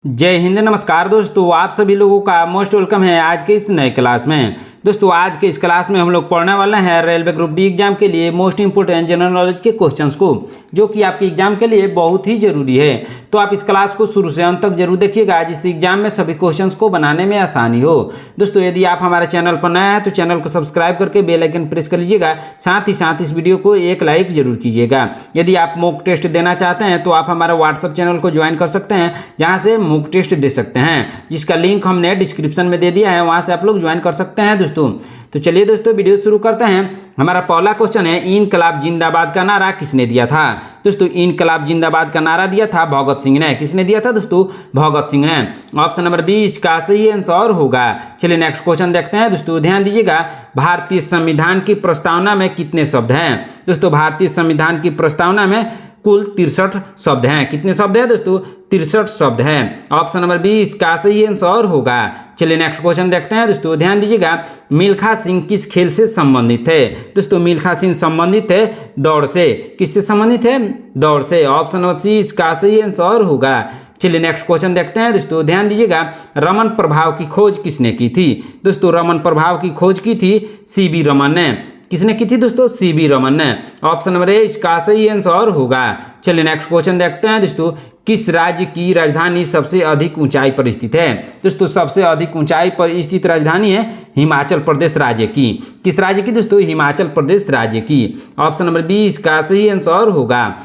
जय हिंद, नमस्कार दोस्तों। आप सभी लोगों का मोस्ट वेलकम है आज के इस नए क्लास में। दोस्तों आज के इस क्लास में हम लोग पढ़ने वाले हैं रेलवे ग्रुप डी एग्जाम के लिए मोस्ट इंपोर्टेंट जनरल नॉलेज के क्वेश्चंस को, जो कि आपके एग्जाम के लिए बहुत ही जरूरी है। तो आप इस क्लास को शुरू से अंत तक जरूर देखिएगा, जिससे एग्जाम में सभी क्वेश्चंस को बनाने में आसानी हो। दोस्तों यदि आप हमारे चैनल पर नए हैं तो चैनल को सब्सक्राइब करके बेल आइकन प्रेस कर लीजिएगा। साथ ही साथ इस वीडियो को एक लाइक जरूर कीजिएगा। यदि आप मॉक टेस्ट देना चाहते हैं तो आप हमारे व्हाट्सएप चैनल को ज्वाइन कर सकते हैं, जहाँ से मॉक टेस्ट दे सकते हैं, जिसका लिंक हमने डिस्क्रिप्शन में दे दिया है, वहाँ से आप लोग ज्वाइन कर सकते हैं दोस्तों। तो चलिए दोस्तों वीडियो शुरू करते हैं। हमारा पहला क्वेश्चन है, इनकलाब जिंदाबाद का नारा किसने दिया था? दोस्तों इनकलाब जिंदाबाद का नारा दिया था भगत सिंह ने। किसने दिया था दोस्तों? भगत सिंह ने। ऑप्शन नंबर 20 का सही आंसर होगा। चलिए नेक्स्ट क्वेश्चन देखते हैं दोस्तों, ध्यान दीजिएगा। भारतीय संविधान की प्रस्तावना में कितने शब्द हैं? दोस्तों भारतीय संविधान की प्रस्तावना में कुल 63 शब्द हैं। कितने शब्द हैं दोस्तों? 63 शब्द हैं। ऑप्शन नंबर 20 का सही आंसर होगा। चलिए नेक्स्ट क्वेश्चन देखते हैं दोस्तों, ध्यान दीजिएगा। मिल्खा सिंह किस खेल से संबंधित है? दोस्तों मिल्खा सिंह संबंधित है दौड़ से। किससे संबंधित है? दौड़ से। ऑप्शन नंबर 30 का सही आंसर होगा। चलिए नेक्स्ट क्वेश्चन देखते हैं दोस्तों, ध्यान दीजिएगा। रमन प्रभाव की खोज किसने की थी? दोस्तों रमन प्रभाव की खोज की थी सीवी रमन ने। किसने की थी दोस्तों? सीवी रमन ने। ऑप्शन नंबर ए इसका सही आंसर होगा। चलिए नेक्स्ट क्वेश्चन देखते हैं दोस्तों, किस राज्य की राजधानी सबसे अधिक ऊंचाई पर स्थित है? दोस्तों सबसे अधिक ऊंचाई पर स्थित राजधानी है हिमाचल प्रदेश राज्य की। किस राज्य की दोस्तों? हिमाचल प्रदेश राज्य की। ऑप्शन नंबर 20 का सही आंसर होगा।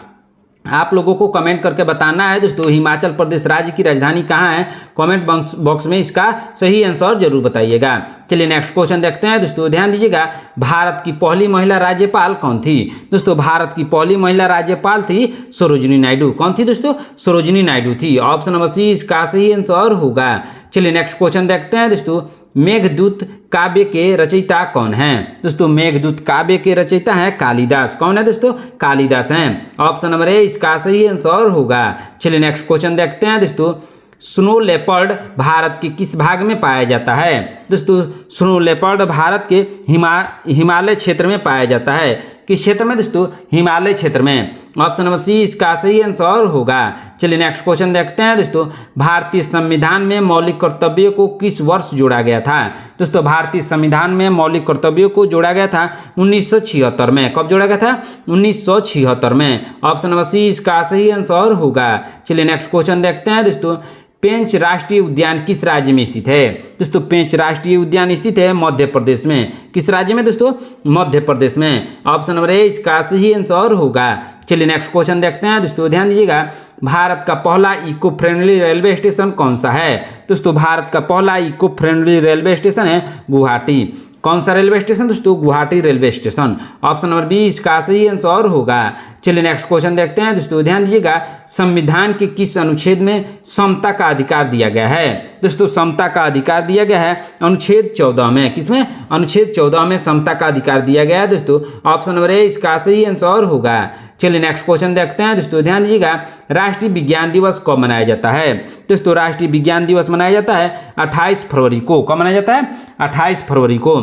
आप लोगों को कमेंट करके बताना है दोस्तों, हिमाचल प्रदेश राज्य की राजधानी कहाँ है। कमेंट बॉक्स में इसका सही आंसर जरूर बताइएगा। चलिए नेक्स्ट क्वेश्चन देखते हैं दोस्तों, ध्यान दीजिएगा। भारत की पहली महिला राज्यपाल कौन थी? दोस्तों भारत की पहली महिला राज्यपाल थी सरोजिनी नायडू। कौन थी दोस्तों? सरोजिनी नायडू थी। ऑप्शन नंबर 30 का सही आंसर होगा। चलिए नेक्स्ट क्वेश्चन देखते हैं दोस्तों, मेघदूत काव्य के रचयिता कौन हैं? दोस्तों मेघदूत काव्य के रचयिता हैं कालिदास। कौन है दोस्तों? कालिदास हैं। ऑप्शन नंबर ए इसका सही आंसर होगा। चलिए नेक्स्ट क्वेश्चन देखते हैं दोस्तों, स्नो लेपर्ड भारत के किस भाग में पाया जाता है? दोस्तों स्नो लेपर्ड भारत के हिमालय क्षेत्र में पाया जाता है। किस क्षेत्र में दोस्तों? हिमालय क्षेत्र में। ऑप्शन नंबर सी इसका सही आंसर होगा। चलिए नेक्स्ट क्वेश्चन देखते हैं दोस्तों, भारतीय संविधान में मौलिक कर्तव्यों को किस वर्ष जोड़ा गया था? दोस्तों भारतीय संविधान में मौलिक कर्तव्यों को जोड़ा गया था 1976 में। कब जोड़ा गया था? 1976 में। ऑप्शन नंबर सी इसका सही आंसर होगा। चलिए नेक्स्ट क्वेश्चन देखते हैं दोस्तों, पेंच राष्ट्रीय उद्यान किस राज्य में स्थित है? दोस्तों पेंच राष्ट्रीय उद्यान स्थित है मध्य प्रदेश में। किस राज्य में दोस्तों? मध्य प्रदेश में। ऑप्शन नंबर ए इसका सही आंसर होगा। चलिए नेक्स्ट क्वेश्चन देखते हैं दोस्तों, ध्यान दीजिएगा। भारत का पहला इको फ्रेंडली रेलवे स्टेशन कौन सा है? दोस्तों भारत का पहला इको फ्रेंडली रेलवे स्टेशन है गुवाहाटी। कौन सा रेलवे स्टेशन दोस्तों? Guwahati railway station. Option number 20 का सही आंसर होगा। चलिए नेक्स्ट क्वेश्चन देखते हैं दोस्तों, ध्यान दीजिएगा। संविधान के किस अनुच्छेद में समता का अधिकार दिया गया है? दोस्तों समता का अधिकार दिया गया है अनुच्छेद 14 में। किसमें? अनुच्छेद 14 में समता का अधिकार दिया गया है दोस्तों। ऑप्शन नंबर ए इसका सही आंसर होगा। चलिए नेक्स्ट क्वेश्चन देखते हैं दोस्तों, ध्यान दीजिएगा। राष्ट्रीय विज्ञान दिवस कब मनाया जाता है? दोस्तों राष्ट्रीय विज्ञान दिवस मनाया जाता है 28 फरवरी को। कब मनाया जाता है? 28 फरवरी को।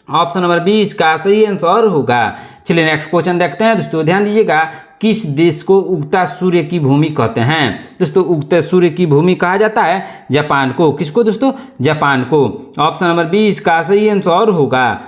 ऑप्शन नंबर 20 का सही आंसर होगा। चलिए नेक्स्ट क्वेश्चन देखते हैं दोस्तों, ध्यान दीजिएगा। किस देश को उगता सूर्य की भूमि कहते हैं? दोस्तों उगते सूर्य की भूमि कहा जाता है जापान को। किसको दोस्तों? जापान को। ऑप्शन नंबर 20 का सही आंसर होगा।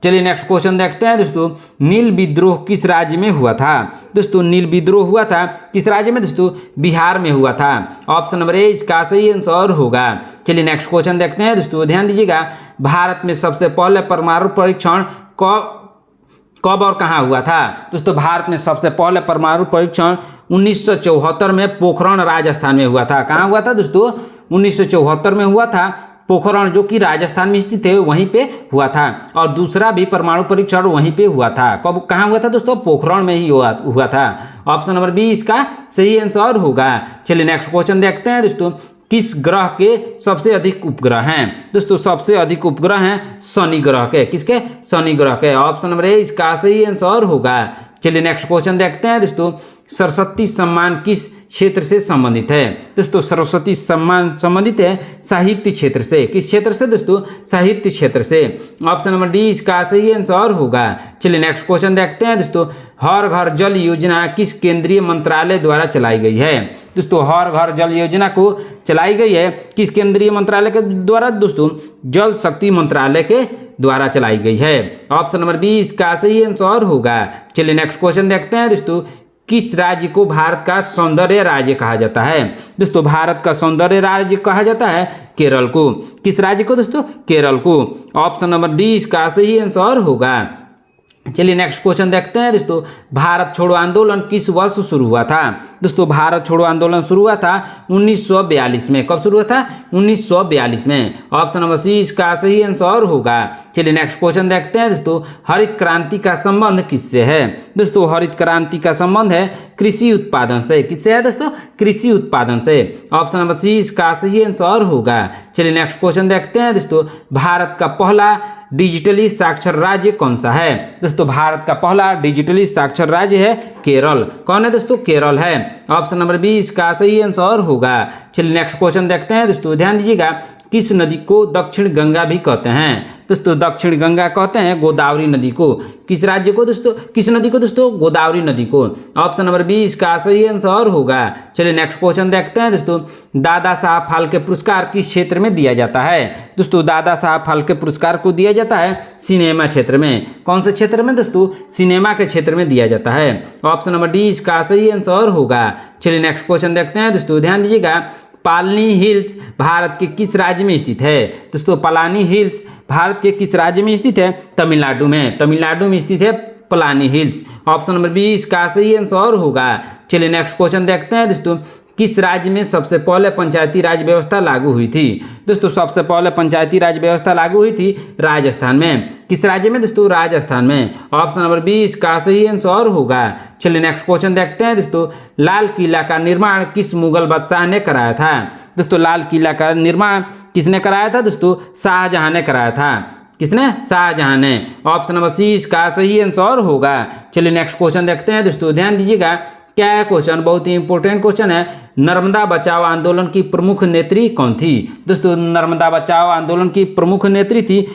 चलिए नेक्स्ट क्वेश्चन देखते हैं दोस्तों, नील विद्रोह किस राज्य में हुआ था? दोस्तों नील विद्रोह हुआ था किस राज्य में दोस्तों? बिहार में हुआ था। ऑप्शन नंबर ए इसका सही आंसर होगा। चलिए नेक्स्ट क्वेश्चन देखते हैं दोस्तों, ध्यान दीजिएगा। भारत में सबसे पहले परमाणु परीक्षण कब और कहाँ हुआ था? दोस्तों भारत में सबसे पहले परमाणु परीक्षण 1974 में पोखरण राजस्थान में हुआ था। कहाँ हुआ था दोस्तों? 1974 में हुआ था। पोखरण जो कि राजस्थान में स्थित है वहीं पे हुआ था। और दूसरा भी परमाणु परीक्षण वहीं पे हुआ था। कब कहाँ हुआ था दोस्तों? पोखरण में ही हुआ था। ऑप्शन नंबर 20 का सही आंसर होगा। चलिए नेक्स्ट क्वेश्चन देखते हैं दोस्तों, किस ग्रह के सबसे अधिक उपग्रह हैं? दोस्तों सबसे अधिक उपग्रह हैं शनि ग्रह के। किसके? शनि ग्रह के। ऑप्शन नंबर ए इसका सही आंसर होगा। चलिए नेक्स्ट क्वेश्चन देखते हैं दोस्तों, सरस्वती सम्मान किस क्षेत्र से संबंधित है? दोस्तों सरस्वती सम्मान संबंधित है साहित्य क्षेत्र से। किस क्षेत्र से दोस्तों? साहित्य क्षेत्र से। ऑप्शन नंबर डी इसका सही आंसर होगा। चलिए नेक्स्ट क्वेश्चन देखते हैं दोस्तों, हर घर जल योजना किस केंद्रीय मंत्रालय द्वारा चलाई गई है? दोस्तों हर घर जल योजना को चलाई गई है किस केंद्रीय मंत्रालय के द्वारा? दोस्तों जल शक्ति मंत्रालय के द्वारा चलाई गई है। ऑप्शन नंबर 20 का सही आंसर होगा। चलिए नेक्स्ट क्वेश्चन देखते हैं दोस्तों, किस राज्य को भारत का सौंदर्य राज्य कहा जाता है? दोस्तों भारत का सौंदर्य राज्य कहा जाता है केरल को। किस राज्य को दोस्तों? केरल को। ऑप्शन नंबर 20 का सही आंसर होगा। चलिए नेक्स्ट क्वेश्चन देखते हैं दोस्तों, भारत छोड़ो आंदोलन किस वर्ष शुरू हुआ था? दोस्तों भारत छोड़ो आंदोलन शुरू हुआ था 1942 में। कब शुरू हुआ था? 1942 में। ऑप्शन नंबर 20 का सही आंसर होगा। चलिए नेक्स्ट क्वेश्चन देखते हैं दोस्तों, हरित क्रांति का संबंध किससे है? दोस्तों हरित क्रांति का संबंध है कृषि उत्पादन से। किससे है दोस्तों? कृषि उत्पादन से। ऑप्शन नंबर 20 का सही आंसर होगा। चलिए नेक्स्ट क्वेश्चन देखते हैं दोस्तों, भारत का पहला डिजिटली साक्षर राज्य कौन सा है? दोस्तों भारत का पहला डिजिटली साक्षर राज्य है केरल। कौन है दोस्तों? केरल है। ऑप्शन नंबर 20 का सही आंसर होगा। चलिए नेक्स्ट क्वेश्चन देखते हैं दोस्तों, ध्यान दीजिएगा, किस नदी को दक्षिण गंगा भी कहते हैं? दोस्तों दक्षिण गंगा कहते हैं गोदावरी नदी को। किस राज्य को दोस्तों? किस नदी को दोस्तों? गोदावरी नदी को। ऑप्शन नंबर 20 का सही आंसर होगा। चलिए नेक्स्ट क्वेश्चन देखते हैं दोस्तों, दादा साहब फाल्के पुरस्कार किस क्षेत्र में दिया जाता है? दोस्तों दादा साहब फाल्के पुरस्कार को दिया जाता है सिनेमा क्षेत्र में। कौन से क्षेत्र में दोस्तों? सिनेमा के क्षेत्र में दिया जाता है। ऑप्शन नंबर 20 का सही आंसर होगा। चलिए नेक्स्ट क्वेश्चन देखते हैं दोस्तों, ध्यान दीजिएगा, पालनी हिल्स भारत के किस राज्य में स्थित है? दोस्तों पलानी हिल्स भारत के किस राज्य में स्थित है? तमिलनाडु में। तमिलनाडु में स्थित है पलानी हिल्स। ऑप्शन नंबर 20 का सही आंसर होगा। चलिए नेक्स्ट क्वेश्चन देखते हैं दोस्तों, किस राज्य में सबसे पहले पंचायती राज व्यवस्था लागू हुई थी? दोस्तों सबसे पहले पंचायती राज व्यवस्था लागू हुई थी राजस्थान में। किस राज्य में दोस्तों? राजस्थान में। ऑप्शन नंबर 20 का सही आंसर होगा। चलिए नेक्स्ट क्वेश्चन देखते हैं दोस्तों, लाल किला का निर्माण किस मुगल बादशाह ने कराया था? दोस्तों लाल किला का निर्माण किसने कराया था दोस्तों? शाहजहां ने कराया था। किसने? शाहजहां ने। ऑप्शन नंबर 20 का सही आंसर होगा। चलिए नेक्स्ट क्वेश्चन देखते हैं दोस्तों, ध्यान दीजिएगा, क्या है क्वेश्चन? बहुत ही इंपॉर्टेंट क्वेश्चन है। नर्मदा बचाओ आंदोलन की प्रमुख नेत्री कौन थी? दोस्तों नर्मदा बचाओ आंदोलन की प्रमुख नेत्री थी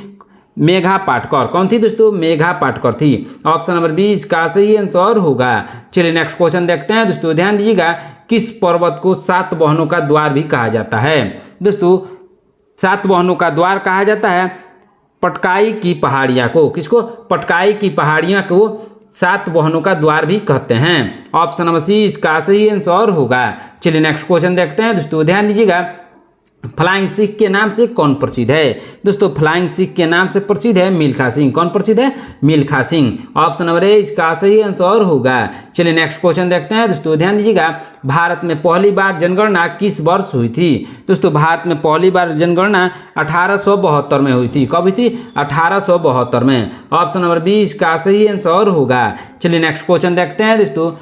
मेघा पाटकर। कौन थी दोस्तों? मेघा पाटकर थी। ऑप्शन नंबर 20 का सही आंसर होगा। चलिए नेक्स्ट क्वेश्चन देखते हैं दोस्तों, ध्यान दीजिएगा, किस पर्वत को 7 बहनों का द्वार भी कहा जाता है? दोस्तों 7 बहनों का द्वार कहा जाता है पटकाई की पहाड़ियाँ को। किसको? पटकाई की पहाड़ियाँ को 7 बहनों का द्वार भी कहते हैं। ऑप्शन नंबर 20 का सही आंसर होगा। चलिए नेक्स्ट क्वेश्चन देखते हैं दोस्तों, ध्यान दीजिएगा, फ्लाइंग सिख के नाम से कौन प्रसिद्ध है? दोस्तों फ्लाइंग सिख के नाम से प्रसिद्ध है मिल्खा सिंह। कौन प्रसिद्ध है? मिल्खा सिंह। ऑप्शन नंबर 20 का सही आंसर होगा। चलिए नेक्स्ट क्वेश्चन देखते हैं दोस्तों, ध्यान दीजिएगा, भारत में पहली बार जनगणना किस वर्ष हुई थी? दोस्तों भारत में पहली बार जनगणना 1872 में हुई थी। कब हुई थी? 1872 में। ऑप्शन नंबर 20 का सही आंसर होगा। चलिए नेक्स्ट क्वेश्चन देखते हैं दोस्तों,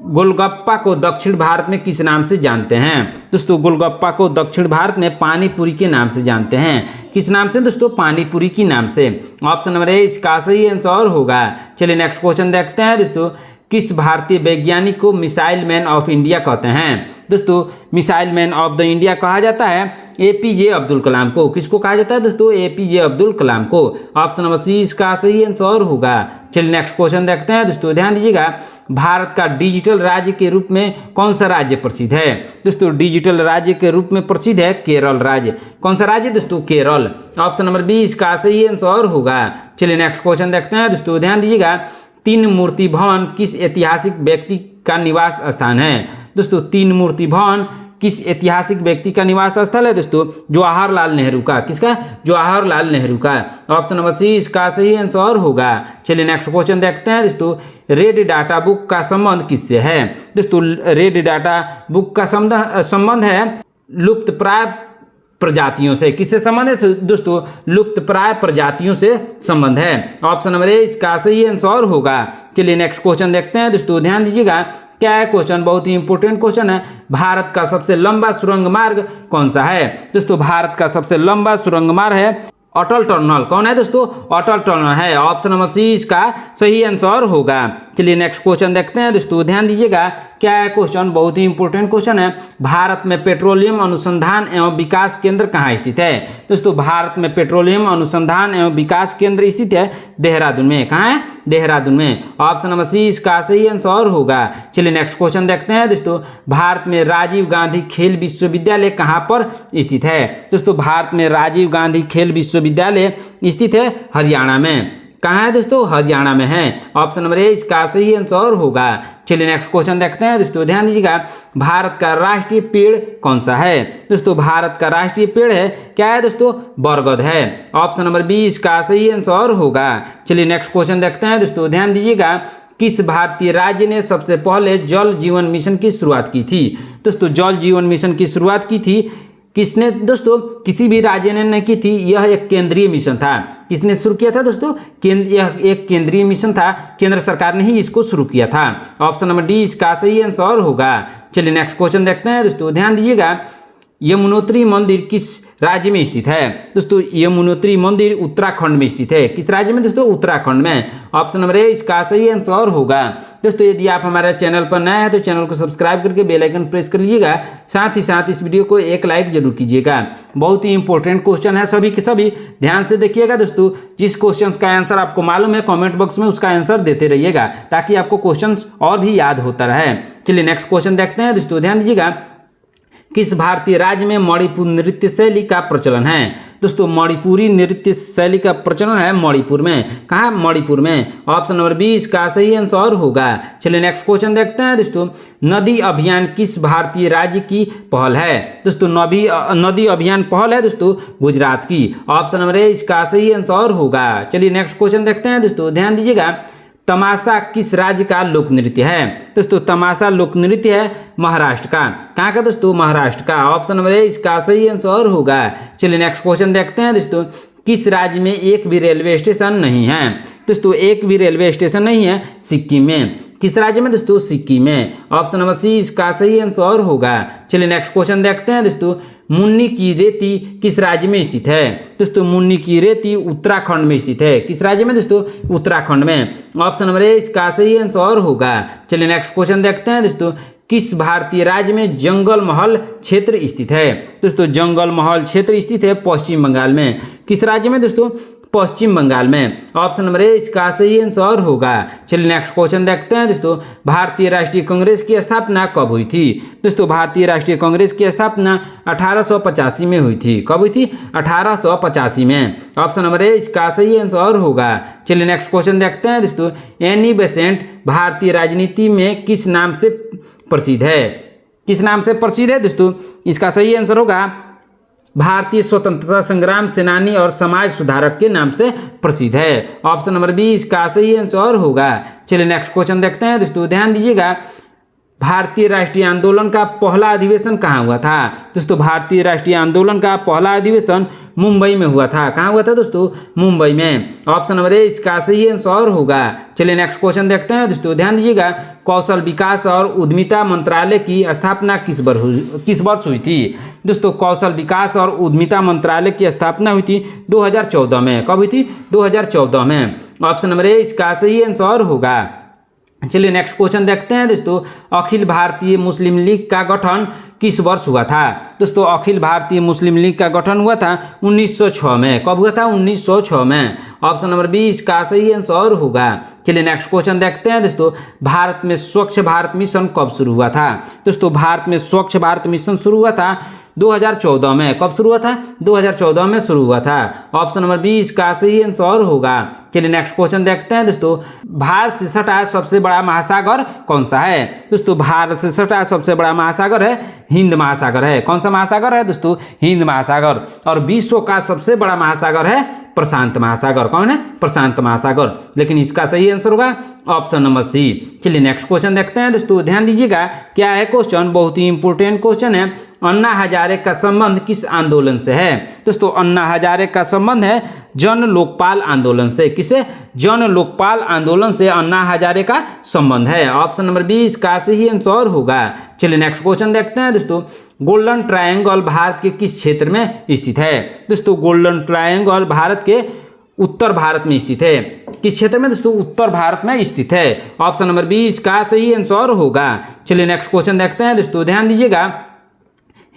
गोलगप्पा को दक्षिण भारत में किस नाम से जानते हैं? दोस्तों गोलगप्पा को दक्षिण भारत में पानी पूरी के नाम से जानते हैं। किस नाम से दोस्तों? पानी पूरी की नाम से। ऑप्शन नंबर 20 का सही आंसर होगा। चलिए नेक्स्ट क्वेश्चन देखते हैं दोस्तों, किस भारतीय वैज्ञानिक को मिसाइल मैन ऑफ इंडिया कहते हैं? दोस्तों missile man of the India कहा जाता है एपीजे अब्दुल कलाम को। किसको कहा जाता है दोस्तों? एपीजे अब्दुल कलाम को। ऑप्शन नंबर 20 का सही आंसर होगा। चलिए नेक्स्ट क्वेश्चन देखते हैं दोस्तों, ध्यान दीजिएगा, भारत का डिजिटल राज्य के रूप में कौन सा राज्य प्रसिद्ध है? दोस्तों डिजिटल राज्य के रूप में प्रसिद्ध है केरल राज्य। कौन सा राज्य दोस्तों? केरल। ऑप्शन नंबर 20 का सही आंसर होगा। चलिए नेक्स्ट क्वेश्चन देखते हैं दोस्तों, ध्यान दीजिएगा, 3 मूर्ति भवन किस ऐतिहासिक व्यक्ति का निवास स्थान है? दोस्तों 3 मूर्ति भवन किस ऐतिहासिक व्यक्ति का निवास स्थल है दोस्तों? जवाहरलाल नेहरू का। किसका? जवाहरलाल नेहरू का। ऑप्शन नंबर 20 का सही आंसर होगा। चलिए नेक्स्ट क्वेश्चन देखते हैं दोस्तों, रेड डाटा बुक का संबंध किससे है? दोस्तों रेड डाटा बुक का संबंध है लुप्त प्राय प्रजातियों से। किससे संबंध है दोस्तों? लुप्त प्राय प्रजातियों से संबंध है। ऑप्शन नंबर 20 का सही आंसर होगा। चलिए नेक्स्ट क्वेश्चन देखते हैं दोस्तों, ध्यान दीजिएगा, क्या है क्वेश्चन? बहुत ही इंपॉर्टेंट क्वेश्चन है, भारत का सबसे लंबा सुरंग मार्ग कौन सा है? दोस्तों भारत का सबसे लंबा सुरंग मार्ग है अटल टनल। कौन है दोस्तों? अटल टनल है। ऑप्शन नंबर 20 का सही आंसर होगा। चलिए नेक्स्ट क्वेश्चन देखते हैं दोस्तों, ध्यान दीजिएगा, क्या है क्वेश्चन? बहुत ही इंपॉर्टेंट क्वेश्चन है, भारत में पेट्रोलियम अनुसंधान एवं विकास केंद्र कहाँ स्थित है? दोस्तों भारत में पेट्रोलियम अनुसंधान एवं विकास केंद्र स्थित है देहरादून में। कहाँ है? देहरादून में। ऑप्शन नंबर सी इसका सही आंसर होगा। चलिए नेक्स्ट क्वेश्चन देखते हैं दोस्तों, भारत में राजीव गांधी खेल विश्वविद्यालय कहाँ पर स्थित है? दोस्तों भारत में राजीव गांधी खेल विश्वविद्यालय स्थित है हरियाणा में। कहाँ है दोस्तों? हरियाणा में है। ऑप्शन नंबर ए इसका सही आंसर होगा। चलिए नेक्स्ट क्वेश्चन देखते हैं दोस्तों, ध्यान दीजिएगा, भारत का राष्ट्रीय पेड़ कौन सा है? दोस्तों भारत का राष्ट्रीय पेड़ है, क्या है दोस्तों? बरगद है। ऑप्शन नंबर बी इसका सही आंसर होगा। चलिए नेक्स्ट क्वेश्चन देखते हैं दोस्तों, ध्यान दीजिएगा, किस भारतीय राज्य ने सबसे पहले जल जीवन मिशन की शुरुआत की थी? दोस्तों जल जीवन मिशन की शुरुआत की थी किसने? दोस्तों किसी भी राज्य ने नहीं की थी, यह एक केंद्रीय मिशन था। किसने शुरू किया था दोस्तों? यह एक केंद्रीय मिशन था, केंद्र सरकार ने ही इसको शुरू किया था। ऑप्शन नंबर डी इसका सही आंसर होगा। चलिए नेक्स्ट क्वेश्चन देखते हैं दोस्तों, ध्यान दीजिएगा, यमुनोत्री मंदिर किस राज्य में स्थित है? दोस्तों यमुनोत्री मंदिर उत्तराखंड में स्थित है। किस राज्य में दोस्तों? उत्तराखंड में। ऑप्शन नंबर ए इसका सही आंसर होगा। दोस्तों यदि आप हमारे चैनल पर नए हैं तो चैनल को सब्सक्राइब करके बेल आइकन प्रेस कर लीजिएगा, साथ ही साथ इस वीडियो को एक लाइक जरूर कीजिएगा। बहुत ही इंपॉर्टेंट क्वेश्चन है, सभी के सभी ध्यान से देखिएगा दोस्तों। जिस क्वेश्चन का आंसर आपको मालूम है कॉमेंट बॉक्स में उसका आंसर देते रहिएगा ताकि आपको क्वेश्चन और भी याद होता रहे। चलिए नेक्स्ट क्वेश्चन देखते हैं दोस्तों, ध्यान दीजिएगा, किस भारतीय राज्य में मणिपुर नृत्य शैली का प्रचलन है? दोस्तों मणिपुरी नृत्य शैली का प्रचलन है मणिपुर में। कहाँ? मणिपुर में। ऑप्शन नंबर बी इसका सही आंसर होगा। चलिए नेक्स्ट क्वेश्चन देखते हैं दोस्तों, नदी अभियान किस भारतीय राज्य की पहल है? दोस्तों नदी अभियान पहल है दोस्तों गुजरात की। ऑप्शन नंबर ए इसका सही आंसर होगा। चलिए नेक्स्ट क्वेश्चन देखते हैं दोस्तों, ध्यान दीजिएगा, तमाशा किस राज्य का लोक नृत्य है? दोस्तों तमाशा लोक नृत्य है महाराष्ट्र का। कहाँ का दोस्तों? महाराष्ट्र का। ऑप्शन नंबर ए इसका सही आंसर होगा। चलिए नेक्स्ट क्वेश्चन देखते हैं दोस्तों, किस राज्य में एक भी रेलवे स्टेशन नहीं है? दोस्तों एक भी रेलवे स्टेशन नहीं है सिक्किम में। किस राज्य में दोस्तों? सिक्किम में। ऑप्शन नंबर सी इसका सही आंसर होगा। चलिए नेक्स्ट क्वेश्चन देखते हैं दोस्तों, मुन्नी की रेती किस राज्य में स्थित है? दोस्तों मुन्नी की रेती उत्तराखंड में स्थित है। किस राज्य में दोस्तों? उत्तराखंड में। ऑप्शन नंबर ए इसका सही आंसर होगा। चलिए नेक्स्ट क्वेश्चन देखते हैं दोस्तों, किस भारतीय राज्य में जंगल महल क्षेत्र स्थित है? दोस्तों जंगल महल क्षेत्र स्थित है पश्चिम बंगाल में। किस राज्य में दोस्तों? पश्चिम बंगाल में। ऑप्शन नंबर ए इसका सही आंसर होगा। चलिए नेक्स्ट क्वेश्चन देखते हैं दोस्तों, भारतीय राष्ट्रीय कांग्रेस की स्थापना कब हुई थी? दोस्तों भारतीय राष्ट्रीय कांग्रेस की स्थापना 1885 में हुई थी। कब हुई थी? 1885 में। ऑप्शन नंबर ए इसका सही आंसर होगा। चलिए नेक्स्ट क्वेश्चन देखते हैं दोस्तों, एनी बेसेंट भारतीय राजनीति में किस नाम से प्रसिद्ध है? किस नाम से प्रसिद्ध है दोस्तों? इसका सही आंसर होगा भारतीय स्वतंत्रता संग्राम सेनानी और समाज सुधारक के नाम से प्रसिद्ध है। ऑप्शन नंबर बी इसका सही आंसर होगा। चलिए नेक्स्ट क्वेश्चन देखते हैं दोस्तों, ध्यान दीजिएगा, भारतीय राष्ट्रीय आंदोलन का पहला अधिवेशन कहाँ हुआ था? दोस्तों भारतीय राष्ट्रीय आंदोलन का पहला अधिवेशन मुंबई में हुआ था। कहाँ हुआ था दोस्तों? मुंबई में। ऑप्शन नंबर ए इसका सही आंसर होगा। चलिए नेक्स्ट क्वेश्चन देखते हैं दोस्तों, ध्यान दीजिएगा, कौशल विकास और उद्यमिता मंत्रालय की स्थापना किस वर्ष हुई थी? दोस्तों कौशल विकास और उद्यमिता मंत्रालय की स्थापना हुई थी 2014 में। कब हुई थी? 2014 में। ऑप्शन नंबर ए इसका सही आंसर होगा। चलिए नेक्स्ट क्वेश्चन देखते हैं दोस्तों, अखिल भारतीय मुस्लिम लीग का गठन किस वर्ष हुआ था? दोस्तों अखिल भारतीय मुस्लिम लीग का गठन हुआ था 1906 में। कब हुआ था? 1906 में। ऑप्शन नंबर बी इसका सही आंसर होगा। चलिए नेक्स्ट क्वेश्चन देखते हैं दोस्तों, भारत में स्वच्छ भारत मिशन कब शुरू हुआ था? दोस्तों भारत में स्वच्छ भारत मिशन शुरू हुआ था 2014 में। कब शुरू हुआ था? 2014 में शुरू हुआ था। ऑप्शन नंबर बी इसका सही आंसर होगा। चलिए नेक्स्ट क्वेश्चन देखते हैं दोस्तों, भारत से सटा सबसे बड़ा महासागर कौन सा है? दोस्तों भारत से सटा सबसे बड़ा महासागर है हिंद महासागर है। कौन सा महासागर है दोस्तों? हिंद महासागर। और विश्व का सबसे बड़ा महासागर है प्रशांत महासागर। कौन है? प्रशांत महासागर। लेकिन इसका सही आंसर होगा ऑप्शन नंबर सी। चलिए नेक्स्ट क्वेश्चन देखते हैं दोस्तों, ध्यान दीजिएगा, क्या है क्वेश्चन? बहुत ही इंपॉर्टेंट क्वेश्चन है। अन्ना हजारे का संबंध किस आंदोलन से है? दोस्तों अन्ना हजारे का संबंध है जन लोकपाल आंदोलन से। किसे? जन लोकपाल आंदोलन से अन्ना हजारे का संबंध है। ऑप्शन नंबर बी इसका सही आंसर होगा। चलिए नेक्स्ट क्वेश्चन देखते हैं दोस्तों, गोल्डन ट्रायंगल भारत के किस क्षेत्र में स्थित है? दोस्तों गोल्डन ट्रायंगल भारत के उत्तर भारत में स्थित है। किस क्षेत्र में दोस्तों? उत्तर भारत में स्थित है। ऑप्शन नंबर बी इसका सही आंसर होगा। चलिए नेक्स्ट क्वेश्चन देखते हैं दोस्तों, ध्यान दीजिएगा,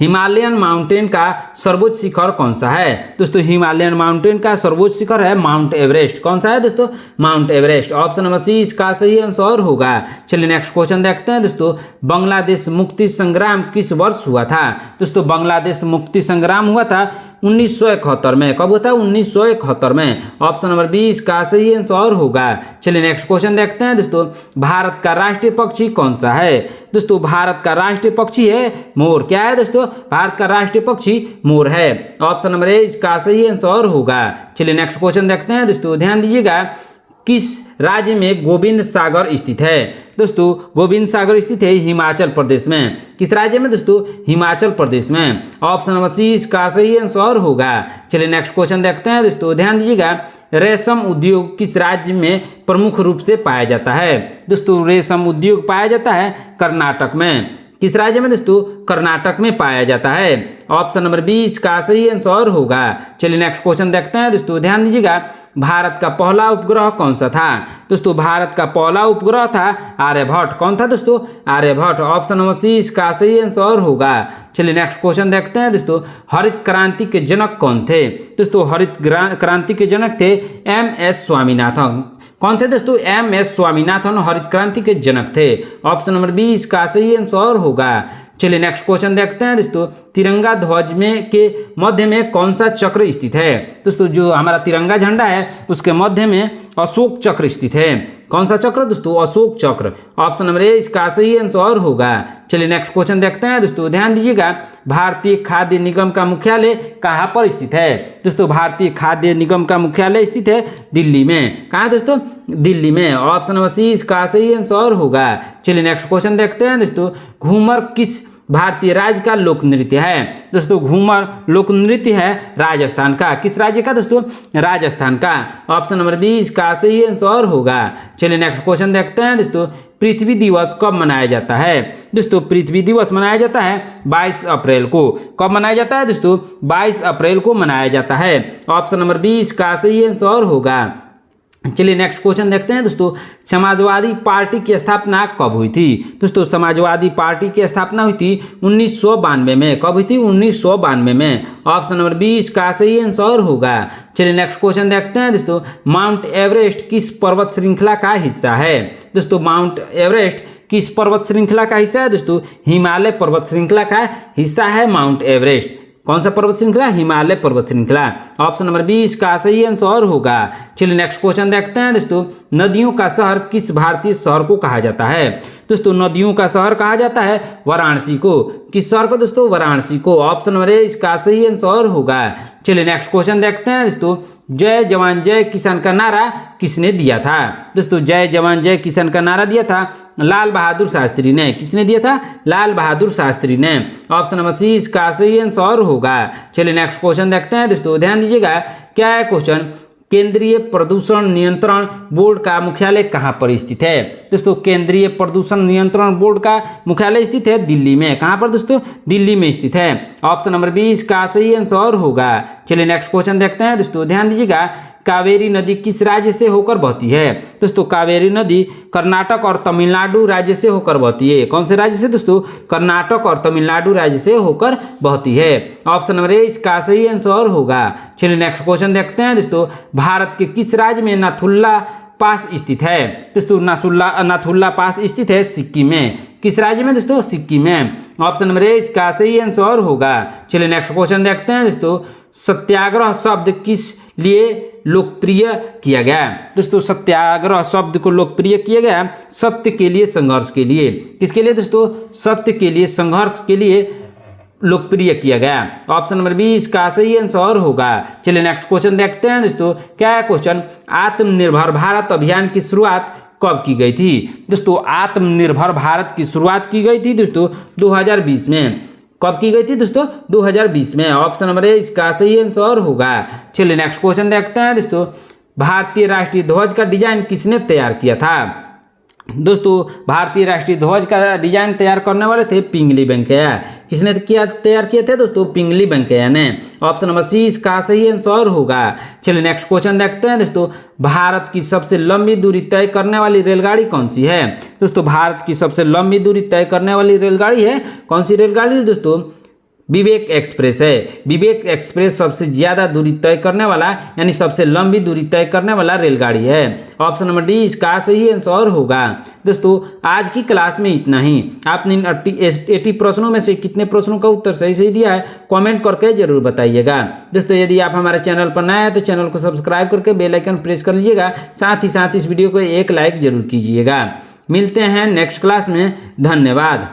हिमालयन माउंटेन का सर्वोच्च शिखर कौन सा है? दोस्तों हिमालयन माउंटेन का सर्वोच्च शिखर है माउंट एवरेस्ट। कौन सा है दोस्तों? Mount Everest. Option number C इसका सही आंसर होगा। चलिए नेक्स्ट क्वेश्चन देखते हैं दोस्तों, बांग्लादेश मुक्ति संग्राम किस वर्ष हुआ था? दोस्तों बांग्लादेश मुक्ति संग्राम हुआ था 1971 में। कब हुआ था? 1971 में। ऑप्शन नंबर 20 का सही आंसर होगा। चलिए नेक्स्ट क्वेश्चन देखते हैं दोस्तों, भारत का राष्ट्रीय पक्षी कौन सा है? दोस्तों भारत का राष्ट्रीय पक्षी है मोर। क्या है दोस्तों? भारत का राष्ट्रीय पक्षी मोर है। ऑप्शन नंबर 1 का सही आंसर होगा। चलिए नेक्स्ट क्वेश्चन देखते हैं दोस्तों, ध्यान दीजिएगा, किस राज्य में गोविंद सागर स्थित है? दोस्तों गोविंद सागर स्थित है हिमाचल प्रदेश में। किस राज्य में दोस्तों? हिमाचल प्रदेश में। ऑप्शन नंबर सी इसका सही आंसर होगा। चलिए नेक्स्ट क्वेश्चन देखते हैं दोस्तों, ध्यान दीजिएगा, रेशम उद्योग किस राज्य में प्रमुख रूप से पाया जाता है? दोस्तों रेशम उद्योग पाया जाता है कर्नाटक में। किस राज्य में दोस्तों? कर्नाटक में पाया जाता है। ऑप्शन नंबर 20 का सही आंसर होगा। चलिए नेक्स्ट क्वेश्चन देखते हैं दोस्तों, ध्यान दीजिएगा, भारत का पहला उपग्रह कौन सा था? दोस्तों भारत का पहला उपग्रह था आर्यभट्ट। कौन था दोस्तों? आर्यभट्ट। ऑप्शन नंबर सी इसका सही आंसर होगा। चलिए नेक्स्ट क्वेश्चन देखते हैं दोस्तों, हरित क्रांति के जनक कौन थे? दोस्तों हरित क्रांति के जनक थे MS स्वामीनाथन। कौन थे दोस्तों? MS स्वामीनाथन हरित क्रांति के जनक थे। ऑप्शन नंबर 20 का सही आंसर होगा। चलिए नेक्स्ट क्वेश्चन देखते हैं दोस्तों, तिरंगा ध्वज में के मध्य में कौन सा चक्र स्थित है? दोस्तों जो हमारा तिरंगा झंडा है उसके मध्य में अशोक चक्र स्थित है। कौन सा चक्र दोस्तों? अशोक चक्र। ऑप्शन नंबर 1 इसका सही आंसर होगा। चलिए नेक्स्ट क्वेश्चन देखते हैं दोस्तों, ध्यान दीजिएगा, भारतीय खाद्य निगम का मुख्यालय कहाँ पर स्थित है? दोस्तों भारतीय खाद्य निगम का मुख्यालय स्थित है दिल्ली में। कहाँ दोस्तों? दिल्ली में। ऑप्शन नंबर सी इसका सही आंसर होगा। चलिए नेक्स्ट क्वेश्चन देखते हैं दोस्तों, घूमर किस भारतीय राज्य का लोक नृत्य है? दोस्तों घूमर लोक नृत्य है राजस्थान का। किस राज्य का दोस्तों? राजस्थान का। ऑप्शन नंबर 20 का सही आंसर होगा। चलिए नेक्स्ट क्वेश्चन देखते हैं दोस्तों, पृथ्वी दिवस कब मनाया जाता है? दोस्तों पृथ्वी दिवस मनाया जाता है 22 अप्रैल को। कब मनाया जाता है दोस्तों? 22 अप्रैल को मनाया जाता है। ऑप्शन नंबर 20 का सही आंसर होगा। चलिए नेक्स्ट क्वेश्चन देखते हैं दोस्तों, समाजवादी पार्टी की स्थापना कब हुई थी? दोस्तों समाजवादी पार्टी की स्थापना हुई थी 1992 में। कब हुई थी? 1992 में। ऑप्शन नंबर 20 का सही आंसर होगा। चलिए नेक्स्ट क्वेश्चन देखते हैं दोस्तों, माउंट एवरेस्ट किस पर्वत श्रृंखला का हिस्सा है? दोस्तों माउंट एवरेस्ट किस पर्वत श्रृंखला का हिस्सा है? दोस्तों हिमालय पर्वत श्रृंखला का हिस्सा है माउंट एवरेस्ट। कौन सा पर्वत श्रृंखला? हिमालय पर्वत श्रृंखला। ऑप्शन नंबर 20 का सही आंसर होगा। चलिए नेक्स्ट क्वेश्चन देखते हैं दोस्तों, नदियों का शहर किस भारतीय शहर को कहा जाता है? दोस्तों नदियों का शहर कहा जाता है वाराणसी को। किस शहर को दोस्तों? वाराणसी को। ऑप्शन नंबर 1 का सही आंसर होगा। चलिए नेक्स्ट क्वेश्चन देखते हैं दोस्तों, जय जवान जय किसान का नारा किसने दिया था? दोस्तों जय जवान जय किसान का नारा दिया था लाल बहादुर शास्त्री ने। किसने दिया था? लाल बहादुर शास्त्री ने। ऑप्शन नंबर सी इसका सही आंसर होगा। चलिए नेक्स्ट क्वेश्चन देखते हैं दोस्तों, ध्यान दीजिएगा, क्या है क्वेश्चन, केंद्रीय प्रदूषण नियंत्रण बोर्ड का मुख्यालय कहाँ पर स्थित है? दोस्तों केंद्रीय प्रदूषण नियंत्रण बोर्ड का मुख्यालय स्थित है दिल्ली में। कहाँ पर दोस्तों? दिल्ली में स्थित है। ऑप्शन नंबर 20 का सही आंसर होगा। चलिए नेक्स्ट क्वेश्चन देखते हैं दोस्तों, ध्यान दीजिएगा, कावेरी नदी किस राज्य से होकर बहती है? दोस्तों कावेरी नदी कर्नाटक और तमिलनाडु राज्य से होकर बहती है। कौन से राज्य से दोस्तों? कर्नाटक और तमिलनाडु राज्य से होकर बहती है। ऑप्शन नंबर 1 का सही आंसर होगा। चलिए नेक्स्ट क्वेश्चन देखते हैं दोस्तों, भारत के किस राज्य में नाथुला पास स्थित है? दोस्तों नाथुला पास स्थित है सिक्किम में। किस राज्य में दोस्तों? सिक्किम में। ऑप्शन नंबर 1 का सही आंसर होगा। चलिए नेक्स्ट क्वेश्चन देखते हैं दोस्तों, सत्याग्रह शब्द किस लिए लोकप्रिय किया गया? दोस्तों सत्याग्रह शब्द को लोकप्रिय किया गया सत्य के लिए, संघर्ष के लिए। किसके लिए दोस्तों? सत्य के लिए, संघर्ष के लिए लोकप्रिय किया गया। ऑप्शन नंबर 20 का सही आंसर होगा। चलिए नेक्स्ट क्वेश्चन देखते हैं दोस्तों, क्या है क्वेश्चन, आत्मनिर्भर भारत अभियान की शुरुआत कब की गई थी? दोस्तों आत्मनिर्भर भारत की शुरुआत की गई थी दोस्तों 2020 में। कब की गई थी दोस्तों? 2020 में। ऑप्शन नंबर 1 इसका सही आंसर होगा। चलिए नेक्स्ट क्वेश्चन देखते हैं दोस्तों, भारतीय राष्ट्रीय ध्वज का डिजाइन किसने तैयार किया था? दोस्तों भारतीय राष्ट्रीय ध्वज का डिजाइन तैयार करने वाले थे पिंगली वेंकैया। किसने तैयार किए थे दोस्तों? पिंगली वेंकैया ने। ऑप्शन नंबर सी इसका सही आंसर होगा। चलिए नेक्स्ट क्वेश्चन देखते हैं दोस्तों, भारत की सबसे लंबी दूरी तय करने वाली रेलगाड़ी कौन सी है? दोस्तों भारत की सबसे लंबी दूरी तय करने वाली रेलगाड़ी है, कौन सी रेलगाड़ी है दोस्तों? विवेक एक्सप्रेस है। विवेक एक्सप्रेस सबसे ज़्यादा दूरी तय करने वाला यानी सबसे लंबी दूरी तय करने वाला रेलगाड़ी है। ऑप्शन नंबर डी इसका सही आंसर होगा। दोस्तों आज की क्लास में इतना ही। आपने 80 प्रश्नों में से कितने प्रश्नों का उत्तर सही सही दिया है कमेंट करके जरूर बताइएगा। दोस्तों यदि आप हमारे चैनल पर नए हैं तो चैनल को सब्सक्राइब करके बेल आइकन प्रेस कर लीजिएगा। साथ ही साथ इस वीडियो को एक लाइक जरूर कीजिएगा। मिलते हैं नेक्स्ट क्लास में। धन्यवाद।